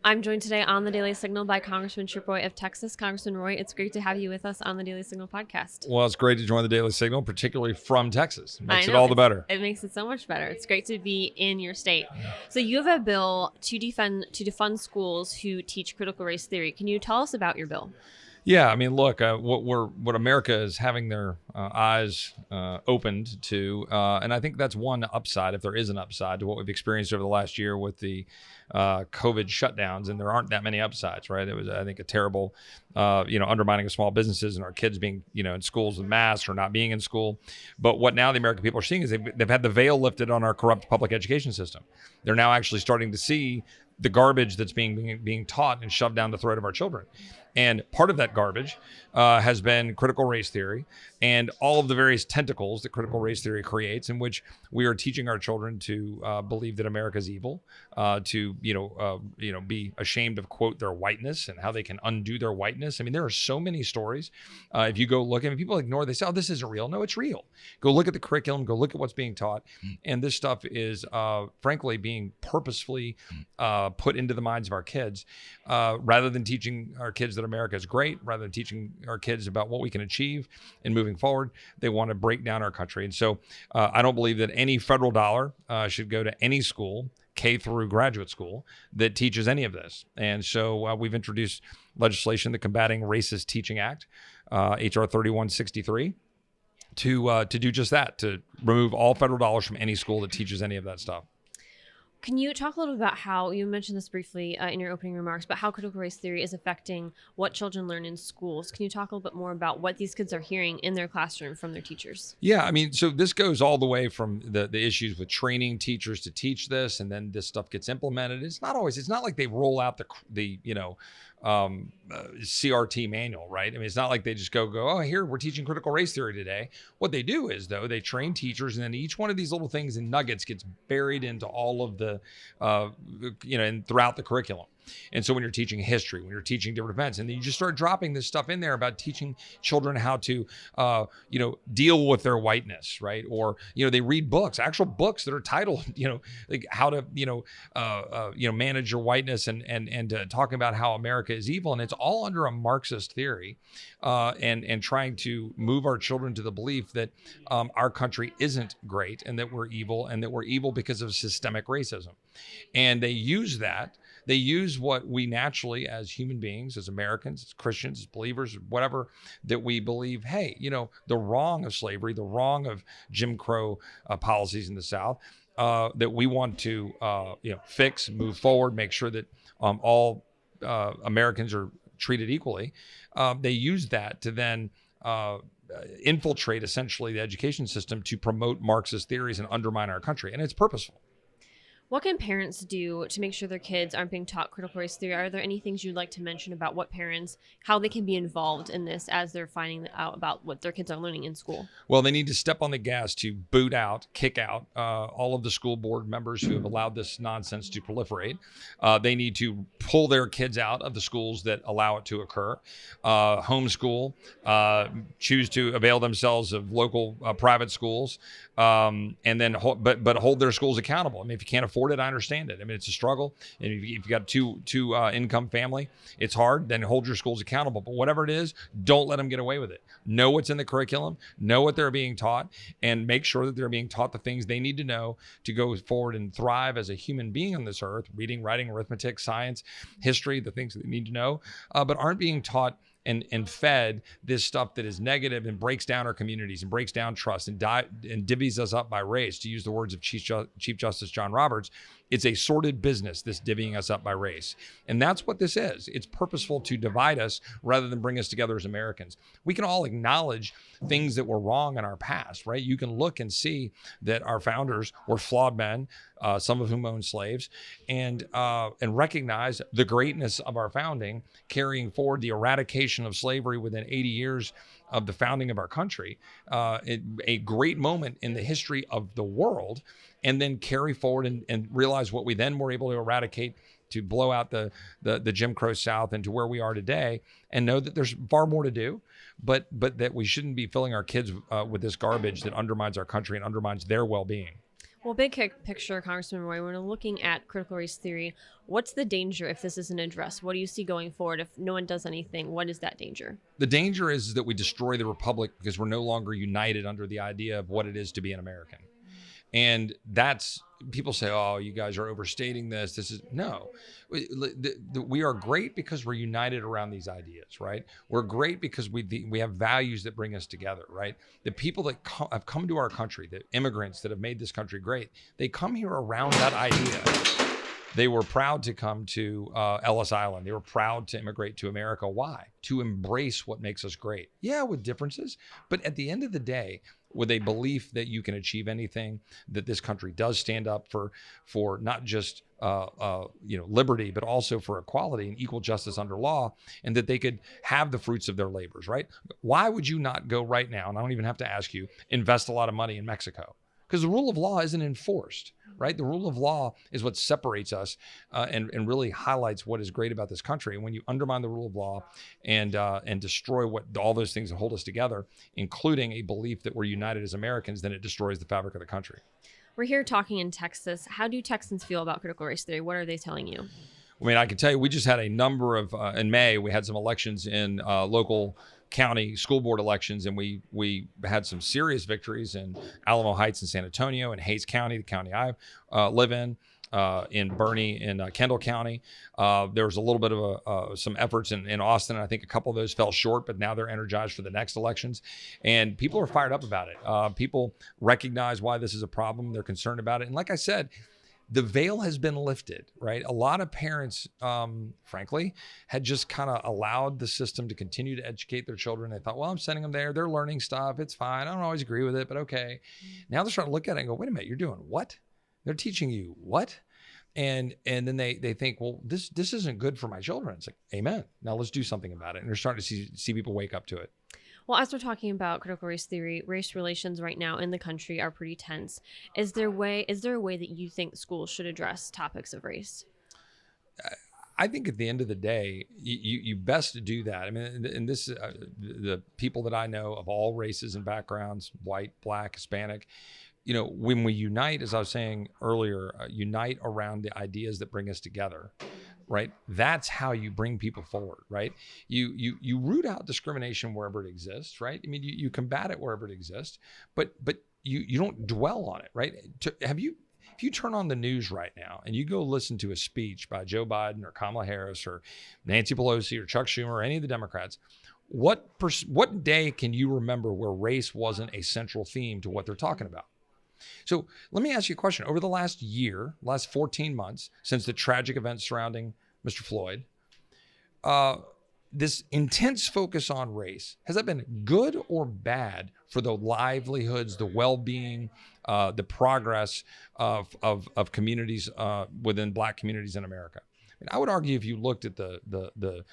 I'm joined today on the Daily Signal by Congressman Chip Roy of Texas. Congressman Roy, it's great to have you with us on the Daily Signal podcast. Well, it's great to join the Daily Signal, particularly from Texas. Makes it all the better. It makes it so much better. It's great to be in your state. So you have a bill to defund schools who teach critical race theory. Can you tell us about your bill? Yeah, I mean, look, what America is having their eyes opened to, and I think that's one upside, if there is an upside, to what we've experienced over the last year with the COVID shutdowns, and there aren't that many upsides, right? It was, I think, a terrible, undermining of small businesses and our kids being, in schools with masks or not being in school. But what now the American people are seeing is they've had the veil lifted on our corrupt public education system. They're now actually starting to see the garbage that's being taught and shoved down the throat of our children. And part of that garbage has been critical race theory and all of the various tentacles that critical race theory creates, in which we are teaching our children to believe that America is evil, to be ashamed of, quote, their whiteness and how they can undo their whiteness. I mean, there are so many stories. If you go look, and people ignore, they say, "Oh, this isn't real." No, it's real. Go look at the curriculum. Go look at what's being taught, and this stuff is, frankly, being purposefully put into the minds of our kids, rather than teaching our kids that America is great, rather than teaching our kids about what we can achieve and moving forward. They want to break down our country. And so I don't believe that any federal dollar should go to any school, K through graduate school, that teaches any of this. And so we've introduced legislation, the Combating Racist Teaching Act, HR 3163, to do just that, to remove all federal dollars from any school that teaches any of that stuff. Can you talk a little about how, you mentioned this briefly in your opening remarks, but how critical race theory is affecting what children learn in schools? Can you talk a little bit more about what these kids are hearing in their classroom from their teachers? Yeah, I mean, so this goes all the way from the issues with training teachers to teach this, and then this stuff gets implemented. It's not like they roll out the CRT manual, right? I mean, it's not like they just go, "Oh, here, we're teaching critical race theory today." What they do is, though, they train teachers, and then each one of these little things and nuggets gets buried into all of the, and throughout the curriculum. And so when you're teaching history, when you're teaching different events, and then you just start dropping this stuff in there about teaching children how to, deal with their whiteness, right? Or, they read books, actual books that are titled, like how to, manage your whiteness and talking about how America is evil. And it's all under a Marxist theory, and trying to move our children to the belief that our country isn't great and that we're evil because of systemic racism. And they use that. They use what we naturally, as human beings, as Americans, as Christians, as believers, whatever, that we believe, hey, the wrong of slavery, the wrong of Jim Crow policies in the South, that we want to, fix, move forward, make sure that all Americans are treated equally. They use that to then infiltrate, essentially, the education system to promote Marxist theories and undermine our country. And it's purposeful. What can parents do to make sure their kids aren't being taught critical race theory? Are there any things you'd like to mention about how they can be involved in this as they're finding out about what their kids are learning in school? Well, they need to step on the gas to kick out all of the school board members who have allowed this nonsense to proliferate. They need to pull their kids out of the schools that allow it to occur, homeschool, choose to avail themselves of local private schools, and then but hold their schools accountable. I mean, if you can't afford it, I understand it. I mean, it's a struggle. And if you've got two income family, it's hard. Then hold your schools accountable. But whatever it is, don't let them get away with it. Know what's in the curriculum, know what they're being taught, and make sure that they're being taught the things they need to know to go forward and thrive as a human being on this earth, reading, writing, arithmetic, science, history, the things that they need to know, but aren't being taught and fed this stuff that is negative and breaks down our communities and breaks down trust and divvies us up by race, to use the words of Chief Justice John Roberts. It's a sordid business, this divvying us up by race. And that's what this is. It's purposeful to divide us rather than bring us together as Americans. We can all acknowledge things that were wrong in our past, right? You can look and see that our founders were flawed men, some of whom owned slaves, and recognize the greatness of our founding, carrying forward the eradication of slavery within 80 years of the founding of our country, a great moment in the history of the world, and then carry forward and realize what we then were able to eradicate to blow out the Jim Crow South into where we are today, and know that there's far more to do, but that we shouldn't be filling our kids with this garbage that undermines our country and undermines their well-being. Well, big picture, Congressman Roy, when we're looking at critical race theory, what's the danger if this isn't addressed? What do you see going forward if no one does anything? What is that danger? The danger is that we destroy the republic because we're no longer united under the idea of what it is to be an American. And that's, people say, oh, you guys are overstating this. This is, no. We are great because we're united around these ideas, right? We're great because we have values that bring us together, right? The people that have come to our country, the immigrants that have made this country great, they come here around that idea. They were proud to come to Ellis Island. They were proud to immigrate to America. Why? To embrace what makes us great. Yeah, with differences. But at the end of the day, with a belief that you can achieve anything, that this country does stand up for not just liberty, but also for equality and equal justice under law, and that they could have the fruits of their labors, right? Why would you not go right now, and I don't even have to ask you, invest a lot of money in Mexico? Because the rule of law isn't enforced, right? The rule of law is what separates us and really highlights what is great about this country. And when you undermine the rule of law and destroy what all those things that hold us together, including a belief that we're united as Americans, then it destroys the fabric of the country. We're here talking in Texas. How do Texans feel about critical race theory? What are they telling you? I mean, I can tell you, we just had a number of, in May, we had some elections in local county school board elections, and we had some serious victories in Alamo Heights and San Antonio, and Hays County, the county I live in Bernie, in Kendall County. There was a little bit of some efforts in Austin, and I think a couple of those fell short, but now they're energized for the next elections. And people are fired up about it. People recognize why this is a problem. They're concerned about it. And like I said, the veil has been lifted, right? A lot of parents, frankly, had just kind of allowed the system to continue to educate their children. They thought, well, I'm sending them there. They're learning stuff. It's fine. I don't always agree with it, but okay. Now they're starting to look at it and go, wait a minute, you're doing what? They're teaching you what? And then they think, well, this isn't good for my children. It's like, amen. Now let's do something about it. And they're starting to see people wake up to it. Well, as we're talking about critical race theory, race relations right now in the country are pretty tense. Is there a way that you think schools should address topics of race? I think at the end of the day, you best do that. I mean, and this, the people that I know of all races and backgrounds, white, black, Hispanic, when we unite, as I was saying earlier, unite around the ideas that bring us together, right? That's how you bring people forward, right? You root out discrimination wherever it exists, right? I mean, you combat it wherever it exists, but you don't dwell on it, right? If you turn on the news right now and you go listen to a speech by Joe Biden or Kamala Harris or Nancy Pelosi or Chuck Schumer or any of the Democrats, what day can you remember where race wasn't a central theme to what they're talking about? So let me ask you a question. Over the last 14 months, since the tragic events surrounding Mr. Floyd, this intense focus on race, has that been good or bad for the livelihoods, the well-being, the progress of communities within Black communities in America? I would argue if you looked at the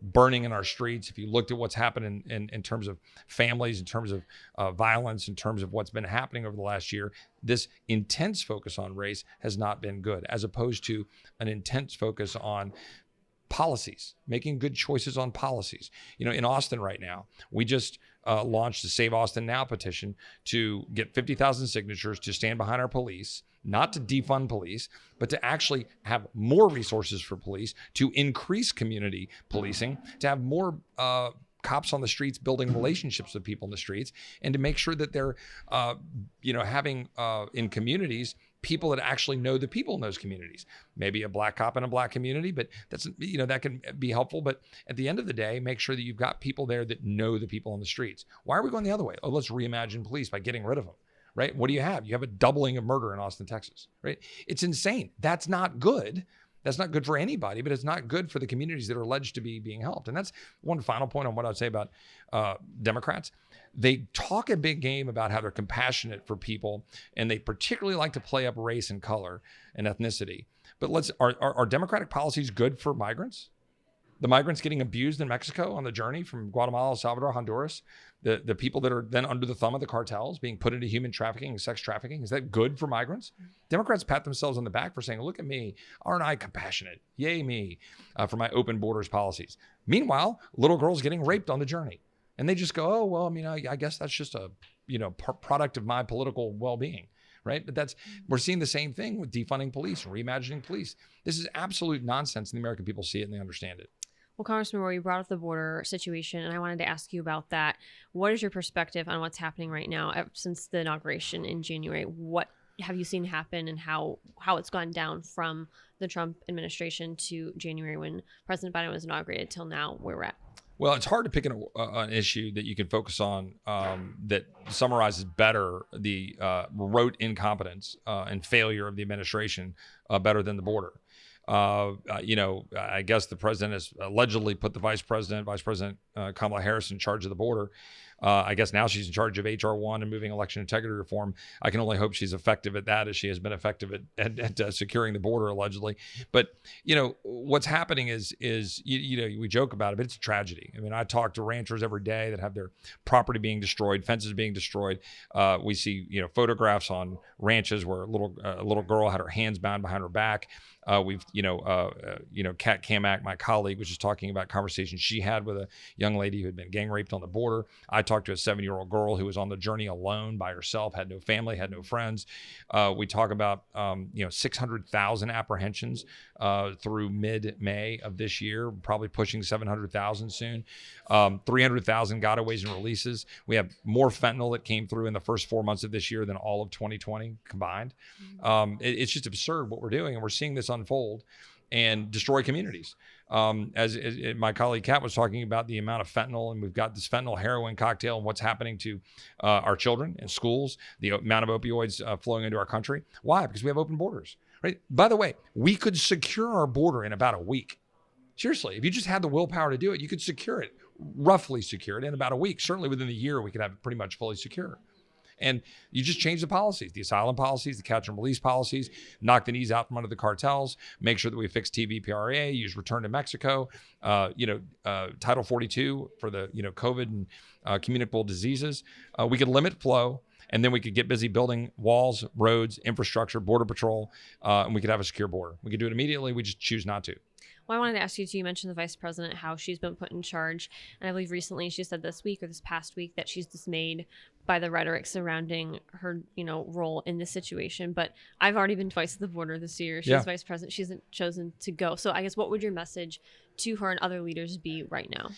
burning in our streets, if you looked at what's happened in terms of families, in terms of violence, in terms of what's been happening over the last year, this intense focus on race has not been good, as opposed to an intense focus on policies, making good choices on policies. In Austin right now, we just launched the Save Austin Now petition to get 50,000 signatures to stand behind our police, not to defund police, but to actually have more resources for police, to increase community policing, to have more cops on the streets building relationships with people in the streets, and to make sure that they're, having in communities people that actually know the people in those communities. Maybe a Black cop in a Black community, but that's, that can be helpful. But at the end of the day, make sure that you've got people there that know the people on the streets. Why are we going the other way? Oh, let's reimagine police by getting rid of them, right? What do you have? You have a doubling of murder in Austin, Texas, right? It's insane. That's not good. That's not good for anybody, but it's not good for the communities that are alleged to be being helped. And that's one final point on what I'd say about Democrats. They talk a big game about how they're compassionate for people, and they particularly like to play up race and color and ethnicity. But are Democratic policies good for migrants? The migrants getting abused in Mexico on the journey from Guatemala, El Salvador, Honduras, the people that are then under the thumb of the cartels being put into human trafficking and sex trafficking, is that good for migrants? Democrats pat themselves on the back for saying, look at me, aren't I compassionate? Yay me, for my open borders policies. Meanwhile, little girls getting raped on the journey. And they just go, oh, well, I guess that's just a product of my political well-being, right? But we're seeing the same thing with defunding police and reimagining police. This is absolute nonsense, and the American people see it and they understand it. Well, Congressman Moore, you brought up the border situation, and I wanted to ask you about that. What is your perspective on what's happening right now since the inauguration in January? What have you seen happen, and how it's gone down from the Trump administration to January when President Biden was inaugurated till now, where we're at? Well, it's hard to pick an issue that you can focus on that summarizes better the rote incompetence and failure of the administration better than the border. I guess the president has allegedly put the Vice President Kamala Harris in charge of the border. I guess now she's in charge of HR 1 and moving election integrity reform. I can only hope she's effective at that as she has been effective at securing the border, allegedly. But, what's happening is we joke about it, but it's a tragedy. I mean, I talk to ranchers every day that have their property being destroyed, fences being destroyed. We see, photographs on ranches where a little girl had her hands bound behind her back. Kat Kamak, my colleague, was just talking about conversations she had with a young lady who had been gang raped on the border. I talked to a 7-year-old girl who was on the journey alone by herself, had no family, had no friends. We talk about, 600,000 apprehensions through mid-May of this year, probably pushing 700,000 soon. 300,000 gotaways and releases. We have more fentanyl that came through in the first 4 months of this year than all of 2020 combined. It's just absurd what we're doing, and we're seeing this unfold and destroy communities. As my colleague Kat was talking about the amount of fentanyl, and we've got this fentanyl heroin cocktail and what's happening to our children in schools, the amount of opioids flowing into our country. Why? Because we have open borders, right? By the way, we could secure our border in about a week. Seriously, if you just had the willpower to do it, you could roughly secure it in about a week. Certainly within the year, we could have it pretty much fully secure. And you just change the policies, the asylum policies, the catch and release policies, knock the knees out from under the cartels, make sure that we fix TVPRA, use return to Mexico, Title 42 for the, COVID and communicable diseases. We could limit flow, and then we could get busy building walls, roads, infrastructure, border patrol, and we could have a secure border. We could do it immediately. We just choose not to. Well, I wanted to ask you too, you mentioned the vice president, how she's been put in charge. And I believe recently she said this past week that she's dismayed by the rhetoric surrounding her, role in this situation. But I've already been twice at the border this year. She's vice president. She hasn't chosen to go. So I guess what would your message to her and other leaders be right now?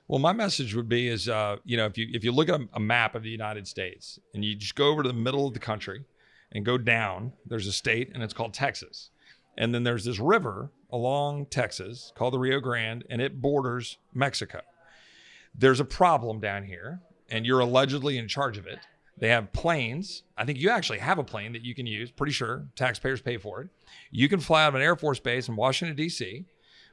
Well, my message would be is, if you look at a map of the United States and you just go over to the middle of the country and go down, there's a state and it's called Texas. And then there's this river along Texas called the Rio Grande, and it borders Mexico. There's a problem down here, and you're allegedly in charge of it. They have planes. I think you actually have a plane that you can use. Pretty sure taxpayers pay for it. You can fly out of an Air Force base in Washington, D.C.,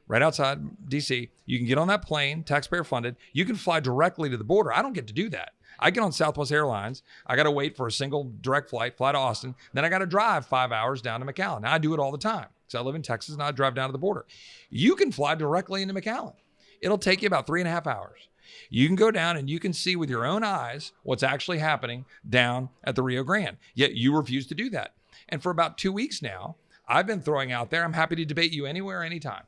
right outside D.C. You can get on that plane, taxpayer funded. You can fly directly to the border. I don't get to do that. I get on Southwest Airlines. I got to wait for a single direct flight, fly to Austin. Then I got to drive 5 hours down to McAllen. Now I do it all the time because I live in Texas and I drive down to the border. You can fly directly into McAllen. It'll take you about 3.5 hours. You can go down and you can see with your own eyes what's actually happening down at the Rio Grande. Yet you refuse to do that. And for about 2 weeks now, I've been throwing out there, I'm happy to debate you anywhere, anytime.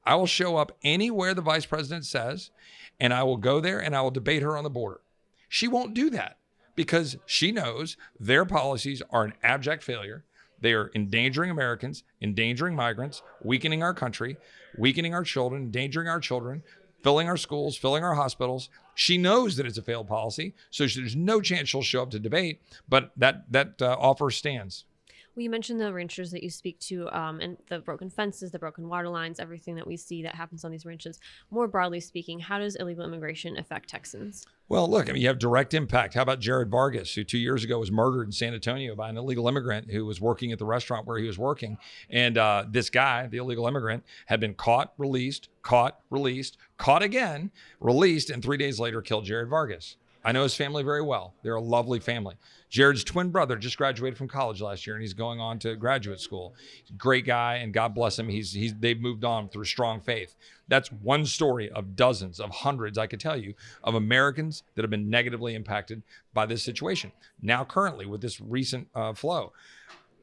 I will show up anywhere the vice president says, and I will go there and I will debate her on the border. She won't do that because she knows their policies are an abject failure. They are endangering Americans, endangering migrants, weakening our country, weakening our children, endangering our children, filling our schools, filling our hospitals. She knows that it's a failed policy, so there's no chance she'll show up to debate, but that offer stands. Well, you mentioned the ranchers that you speak to and the broken fences, the broken water lines, everything that we see that happens on these ranches. More broadly speaking, how does illegal immigration affect Texans? Well, look, you have direct impact. How about Jared Vargas, who 2 years ago was murdered in San Antonio by an illegal immigrant who was working at the restaurant where he was working. And this guy, the illegal immigrant, had been caught, released, caught again, released, and 3 days later killed Jared Vargas. I know his family very well. They're a lovely family. Jared's twin brother just graduated from college last year, and he's going on to graduate school. Great guy, and God bless him. They've moved on through strong faith. That's one story of dozens, of hundreds, I could tell you, of Americans that have been negatively impacted by this situation. Now, currently, with this recent flow,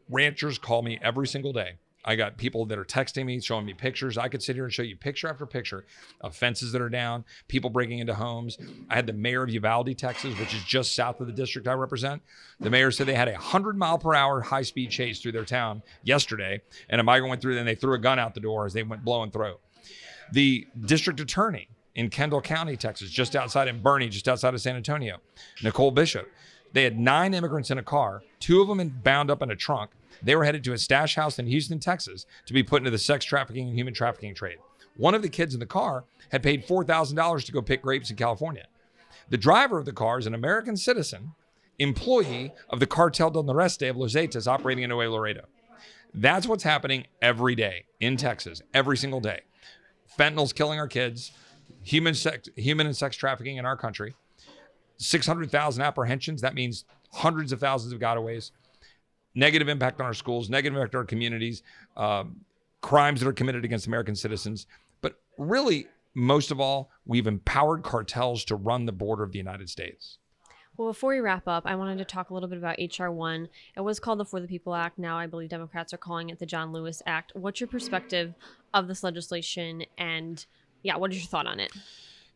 ranchers call me every single day I got people that are texting me, showing me pictures. I could sit here and show you picture after picture of fences that are down, people breaking into homes. I had the mayor of Uvalde, Texas, which is just south of the district I represent. The mayor said they had a 100-mile-per-hour high-speed chase through their town yesterday, and a migrant went through and they threw a gun out the door as they went blowing through. The district attorney in Kendall County, Texas, just outside in Bernie, just outside of San Antonio, Nicole Bishop, they had 9 immigrants in a car, 2 of them bound up in a trunk. They were headed to a stash house in Houston, Texas, to be put into the sex trafficking and human trafficking trade. One of the kids in the car had paid $4,000 to go pick grapes in California. The driver of the car is an American citizen, employee of the Cartel del Noreste of Los Zetas operating in Nuevo Laredo. That's what's happening every day in Texas, every single day. Fentanyl's killing our kids, human and sex trafficking in our country, 600,000 apprehensions. That means hundreds of thousands of gotaways. Negative impact on our schools, negative impact on our communities, crimes that are committed against American citizens. But really, most of all, we've empowered cartels to run the border of the United States. Well, before we wrap up, I wanted to talk a little bit about H.R. 1. It was called the For the People Act. Now I believe Democrats are calling it the John Lewis Act. What's your perspective of this legislation? And what is your thought on it?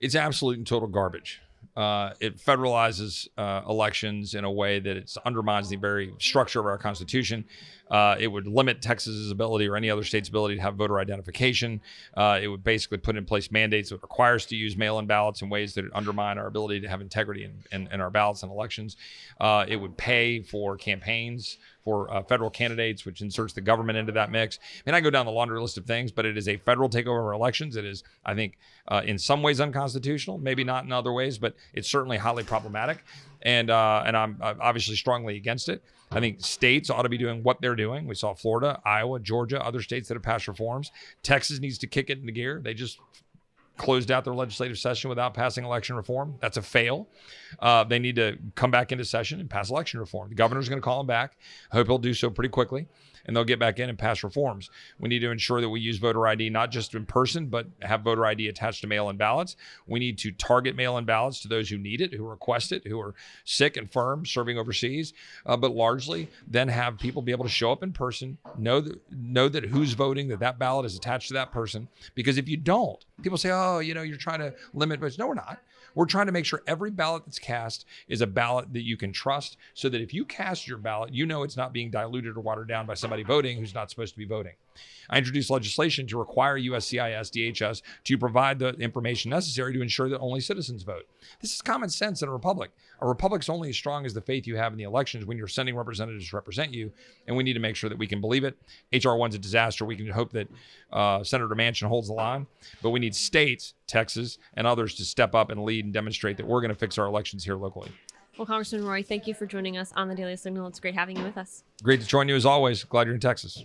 It's absolute and total garbage. It federalizes elections in a way that it undermines the very structure of our Constitution. It would limit Texas's ability or any other state's ability to have voter identification. It would basically put in place mandates that require us to use mail-in ballots in ways that undermine our ability to have integrity in our ballots and elections. It would pay for campaigns for federal candidates, which inserts the government into that mix. I mean, I go down the laundry list of things, but it is a federal takeover of our elections. It is, I think, in some ways unconstitutional, maybe not in other ways, but it's certainly highly problematic. And I'm obviously strongly against it. I think states ought to be doing what they're doing. We saw Florida, Iowa, Georgia, other states that have passed reforms. Texas needs to kick it into gear. They just closed out their legislative session without passing election reform. That's a fail. They need to come back into session and pass election reform. The governor's going to call them back. I hope he'll do so pretty quickly, and they'll get back in and pass reforms. We need to ensure that we use voter ID not just in person, but have voter ID attached to mail-in ballots. We need to target mail-in ballots to those who need it, who request it, who are sick, infirm, serving overseas, but largely then have people be able to show up in person, know that who's voting, that ballot is attached to that person. Because if you don't, people say, oh, you're trying to limit votes. No, we're not. We're trying to make sure every ballot that's cast is a ballot that you can trust, so that if you cast your ballot, it's not being diluted or watered down by somebody voting who's not supposed to be voting. I introduced legislation to require USCIS, DHS to provide the information necessary to ensure that only citizens vote. This is common sense in a republic. A republic's only as strong as the faith you have in the elections when you're sending representatives to represent you, and we need to make sure that we can believe it. HR 1's a disaster. We can hope that Senator Manchin holds the line, but we need states, Texas, and others to step up and lead and demonstrate that we're going to fix our elections here locally. Well, Congressman Roy, thank you for joining us on the Daily Signal. It's great having you with us. Great to join you as always. Glad you're in Texas.